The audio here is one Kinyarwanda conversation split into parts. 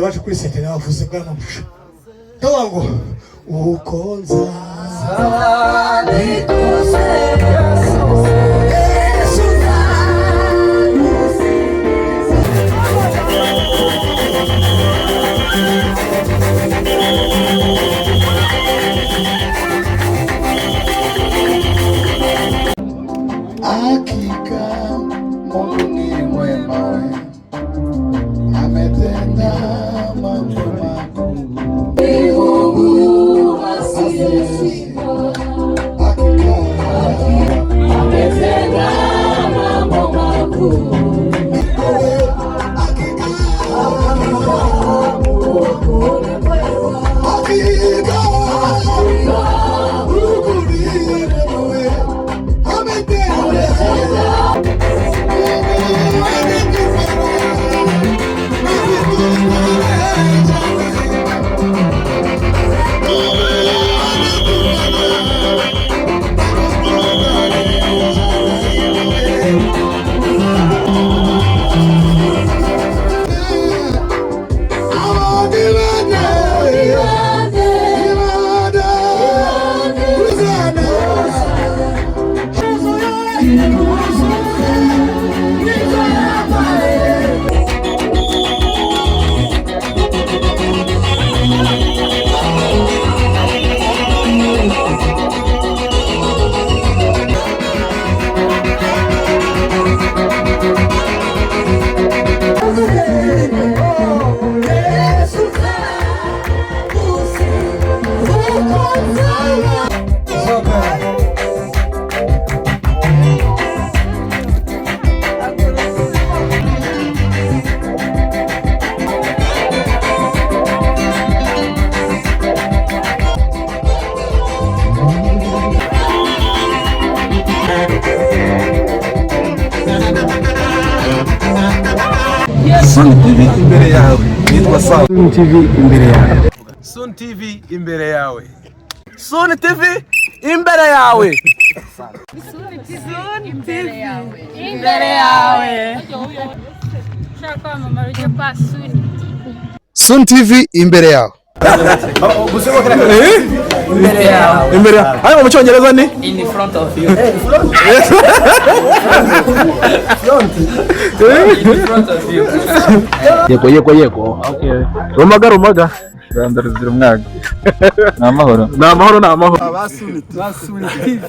wacu kuri sente navuze bwana mpusha ndawango ukonza Sun TV imbere yawe nitwa Sun TV imbere yawe Sun TV imbere yawe Sun TV imbere yawe Sun TV imbere yawe shaka mama ruje pa Sun TV imbere yawe imbere yawe imbere hayo mu cyongereza ni in front of you yego okay rumaga Rwanda ruzira umwaga namahoro abasuni TV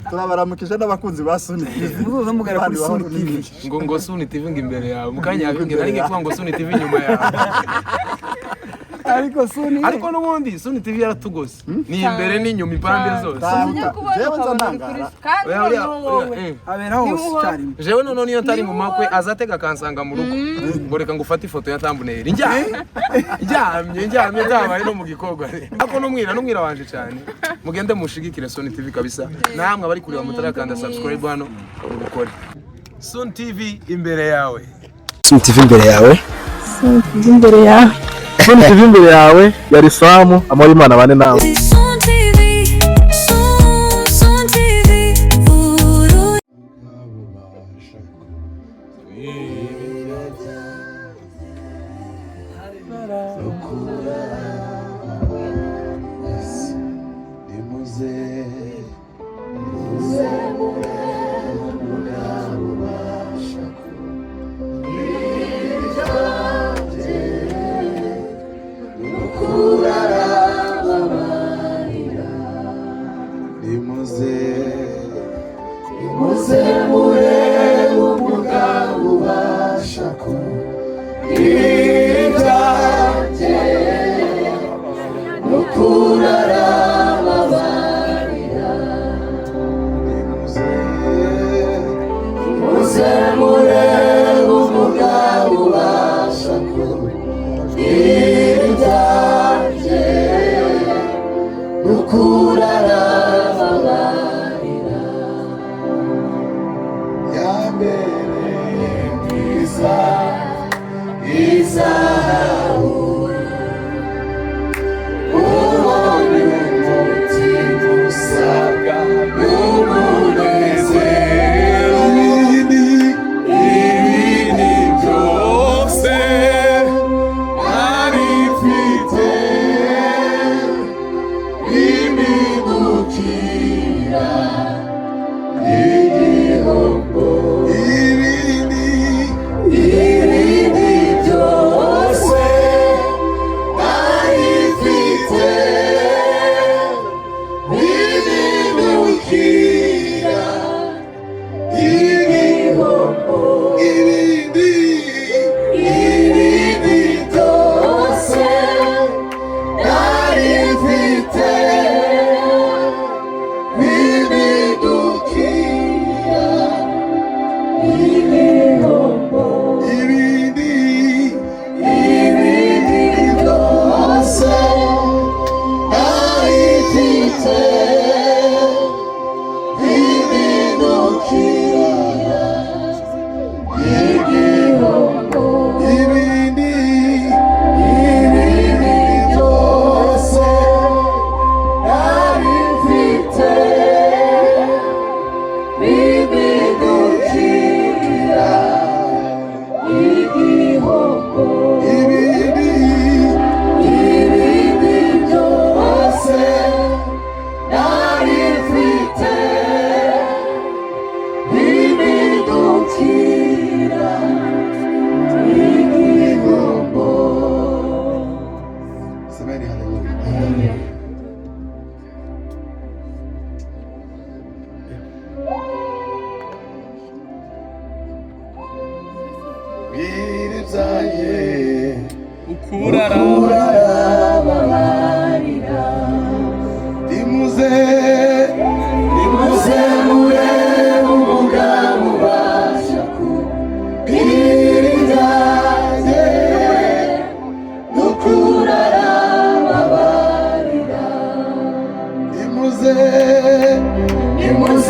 turabaramukije n'abakunzi basuni TV muzamugara kuri Sun TV ngo Sun TV imbere yawe mukanya yakingira ari ngiye ngo Sun TV nyuma yawe ariko n'ubundi Sun TV yaratugose ni imbere n'inyuma impande zose jewe nzandangara abera hose cyari jewe none niyo ntari mu makwe azatega kansanga mu rugo ngo reka ngufate ifoto ya thumbnail njyamye ndabaye no mu gikogwa ariko numwira wanje cyane mugende mushigikire Sun TV kabisa namwe abari kureba mutarakanda subscribe hano ubukore Sun TV imbere yawe Sun TV imbere yawe Sun TV imbere yawe Sun TV imbere yawe yari Samu amara Imana bane nawe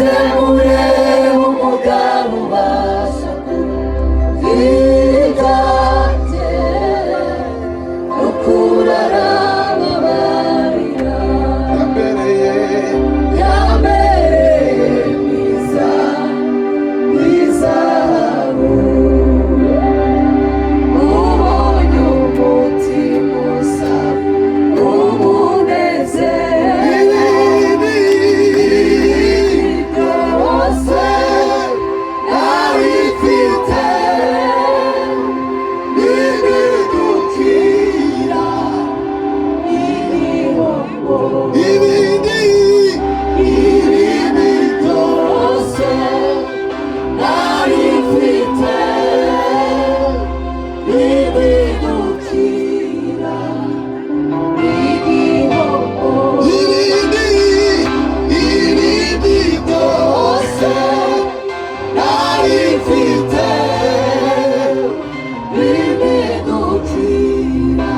semure umugabo ubasha kumvikate no kurarama barira yambereye mwiza mwizahabu ubonye umutima usa umunezero byose nabifite n'ibidukira ibihombo ibindi byose nabifite n'ibidukira ibihombo ibindi byose nabifite n'ibidukira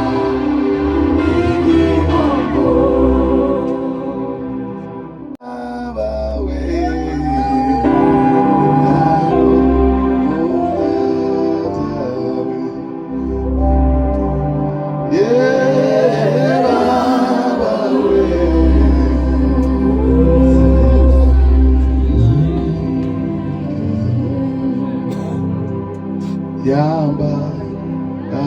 ibihombo abawe yamba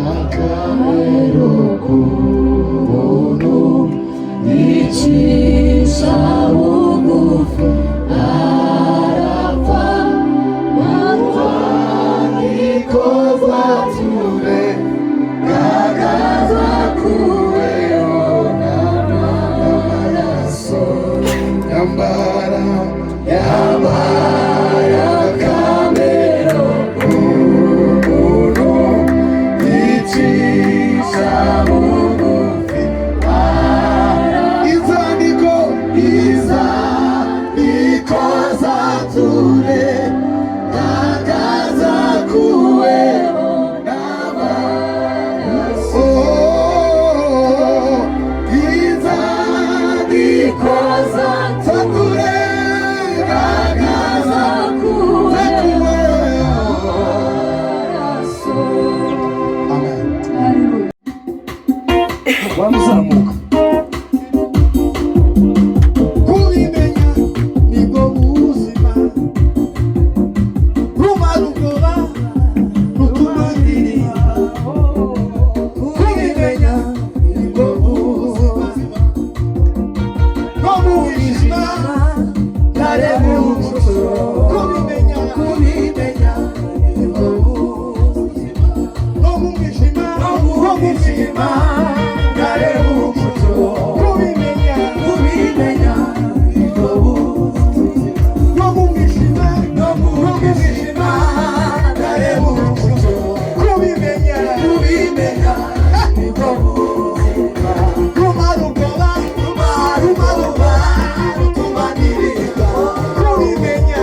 akamero k'ubuntu yicisha bugufi arapfa ikoza ture gagaza kuweho n'amaraso yambara akamero k'ubuntu yicisha bugufi izandiko zature gagaza kuweho n'amaraso izandiko zature gagaza kuweho n'amaraso. amen wamuzamuka kubimenya nibwo buzima rumara ubwoba rutumanirira kubimenya nibwo buzima no mu buzima ndareba umuco kubimenya nibwo buzima no mu mwijima ndareba umuco kubimenya nibwo buzima no mu mwijima ndareba umuco kubimenya nibwo buzima rumara ubwoba rutumanirira kubimenya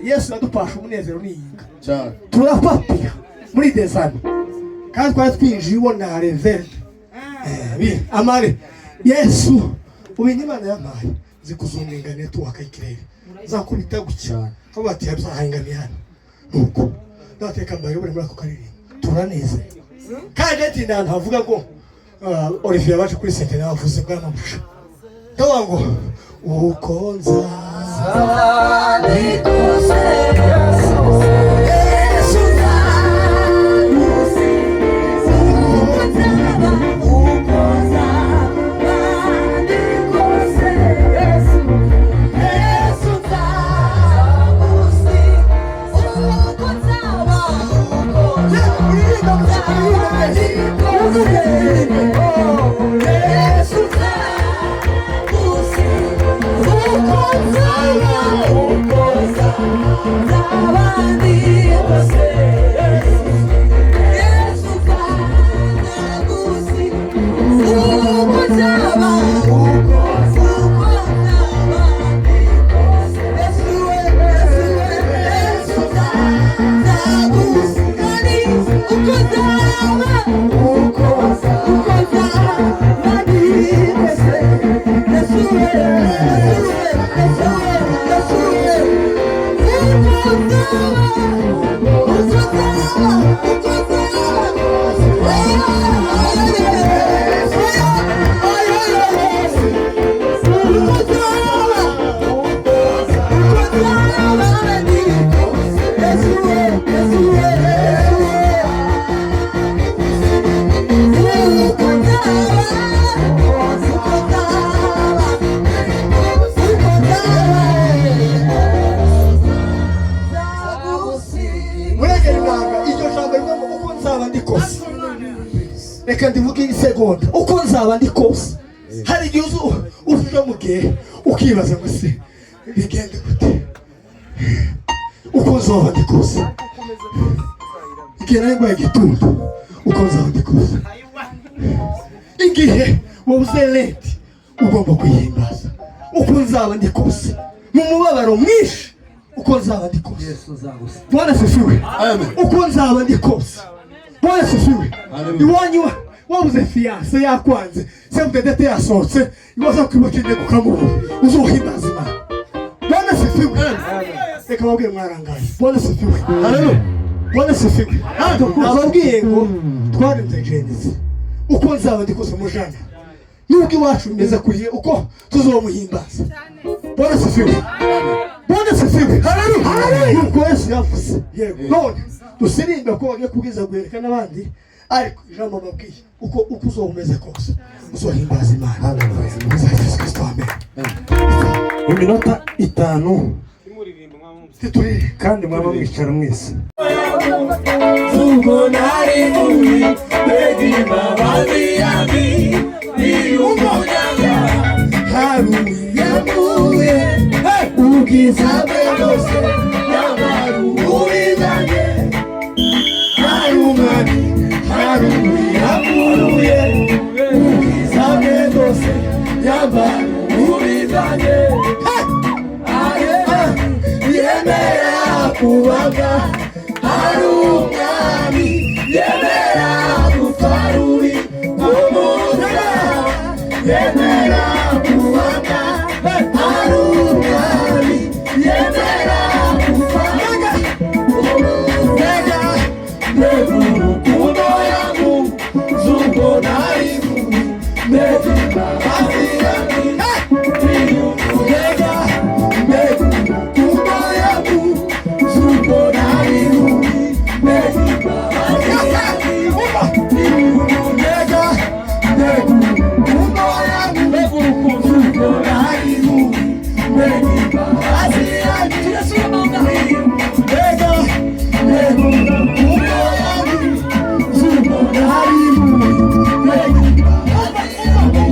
Yesu adupasha umunezero n'iyinga turapapira muri desani kandi twari twinjiye ubona reverde amare Yesu ubenye Imana yampaye zikuzumingane tuwakayikirere zakubita gucyana ko bati yabyahangamiye hano nuko ndateka mbaye buri muri ako karere turaneze kandi ati ndantu havuga ngo Olivier baje kuri sente navuze bwamapusha ndawango ukonza Reka ndivuge isegonda uko nzaba ndi kose hari igihe uza mu gihe ukibaza ngo se bigende gute uko nzoba ndi kose igihe nawe mbaye igituntu uko nzoba ndi kose igihe wabuze leti ugomba kuyihimbaza uko nzaba ndi kose mu mubabaro mwinshi uko nzaba ndi kose Bwana sifiwe uko nzaba ndi kose Bwana sifiwe iwanyu wabuze fiance yakwanze semudedete yasohotse iwaza kwibukije kukamubura uzohimbaza Imana Bwana sifiwe reka babwiye mwarangaye Bwana sifiwe Bwana sifiwe ababwiye ngo twarinze Genesis uko nzaba ndi kose mujana nubwo iwacu bimeze kuriye uko tuzomuhimbaza Bwana sifiwe Bwana sifiwe haleluya nuko Yesu yavuze yego none dusirimbe ko bagiye kubwiza guhereka n'abandi ariko ijambo babwiye uko uzomeze kose uzohimbaza Imana haleluya Yesu Kristo amen iminota 5 tituri kandi mwaba mwicara mwese Zuko nari muri Bedima baziyabi Iyumunyanga Haruyamuye Ukiza bedose Yamaru urizanye Harumani Haruyamuye Ukiza bedose Yamaru urizanye Yemera kubaga Harumani Yemera kufaruri Umuza Yemera kubaga Harumani Yemera kufaga Umuza Neguru kuno yangu Zuko nari muni Medima asiyami Umega Neguru kuno yangu Zuko nari muni Medima asiyami Umega Neguru kuno yangu Zuko nari muni Medima asiyami Umega Neguru kuno yangu Zuko nari muni Medima asiyami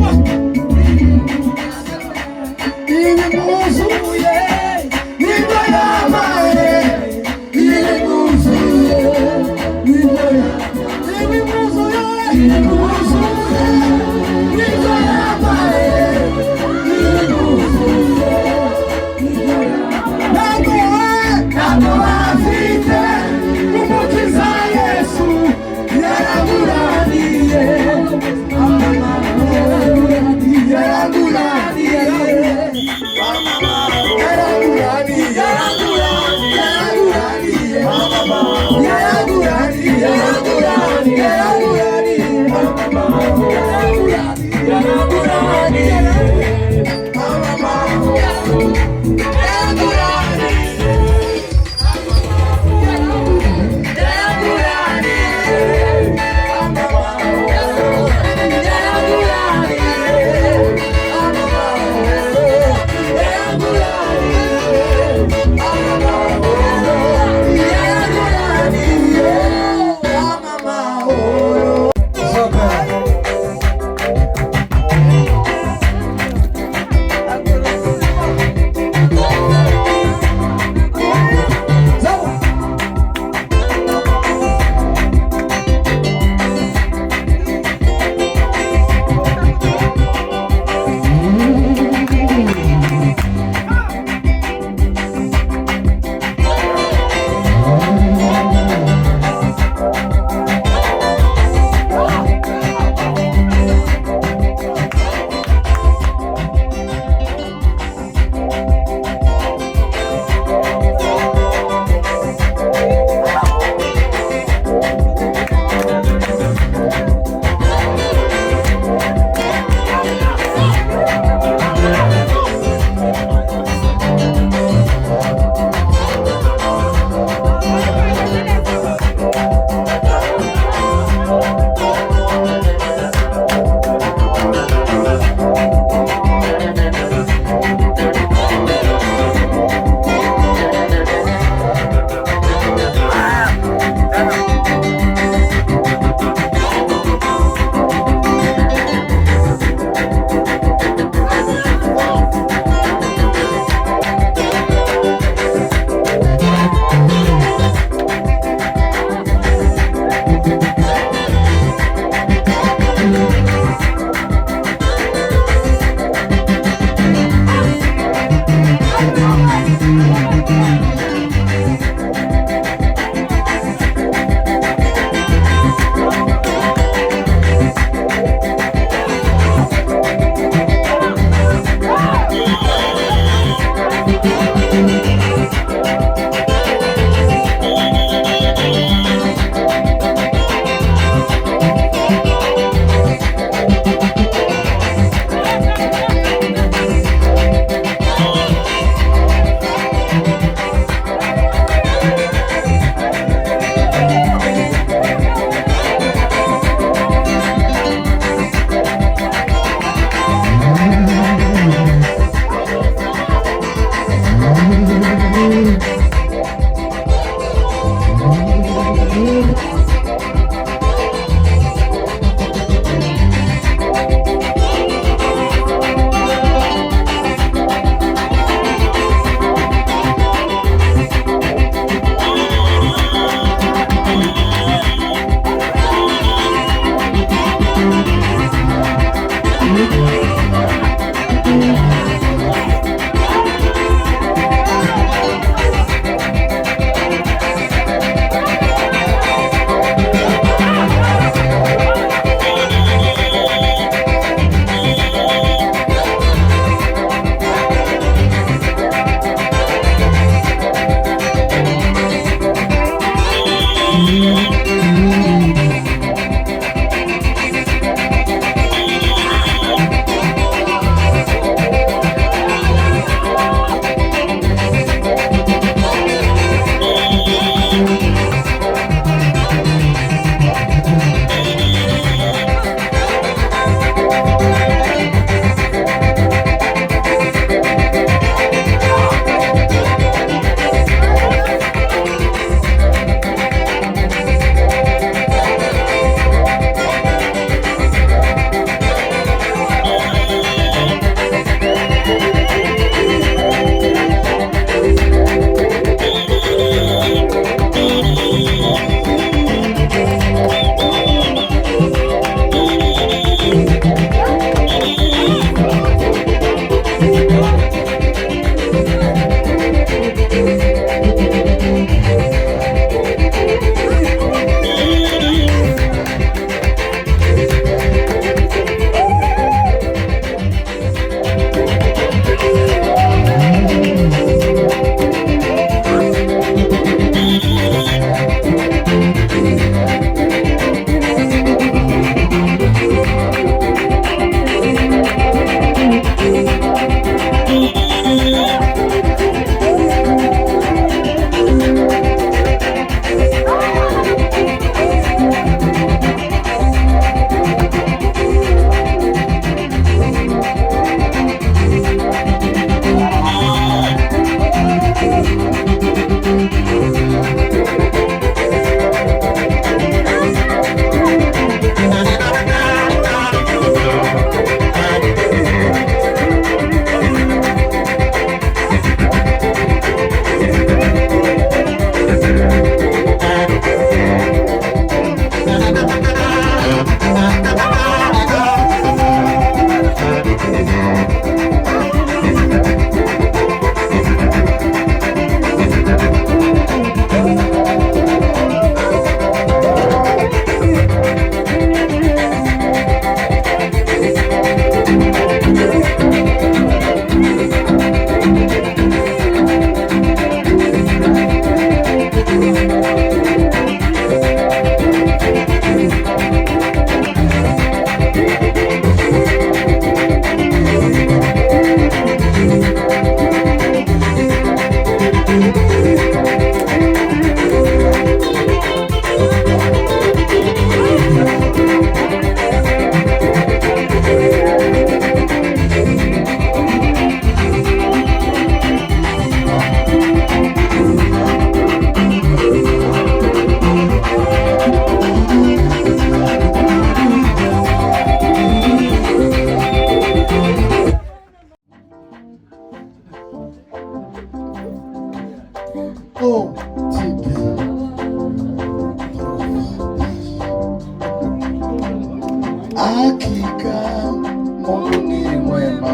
mwema,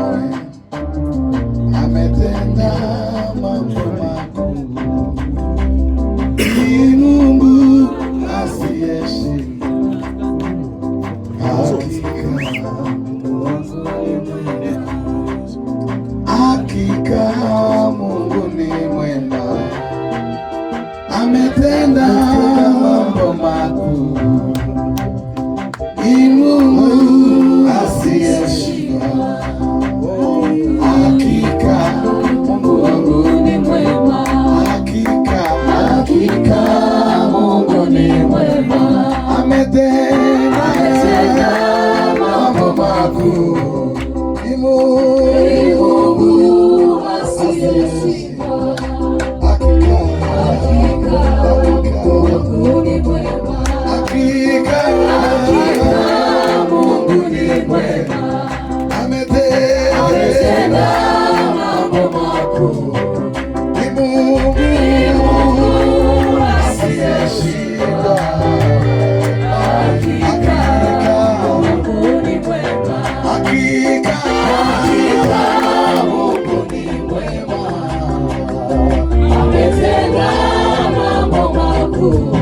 ametenda mambo makuu. Ni Mungu asiyeshindwa, hakika Mungu ni mwema, ametenda mambo makuu. Ni Mungu asiyeshindwa, hakika Mungu ni mwema, hakika Mungu ni mwema, ametenda mambo makuu. Ni Mungu asiyeshindwa, hakika Mungu ni mwema, hakika Mungu ni mwema, ametenda mambo makuu. Ni Mungu asiyeshindwa, hakika Mungu ni mwema, hakika Mungu ni mwema, ametenda mambo makuu.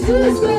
Jesus.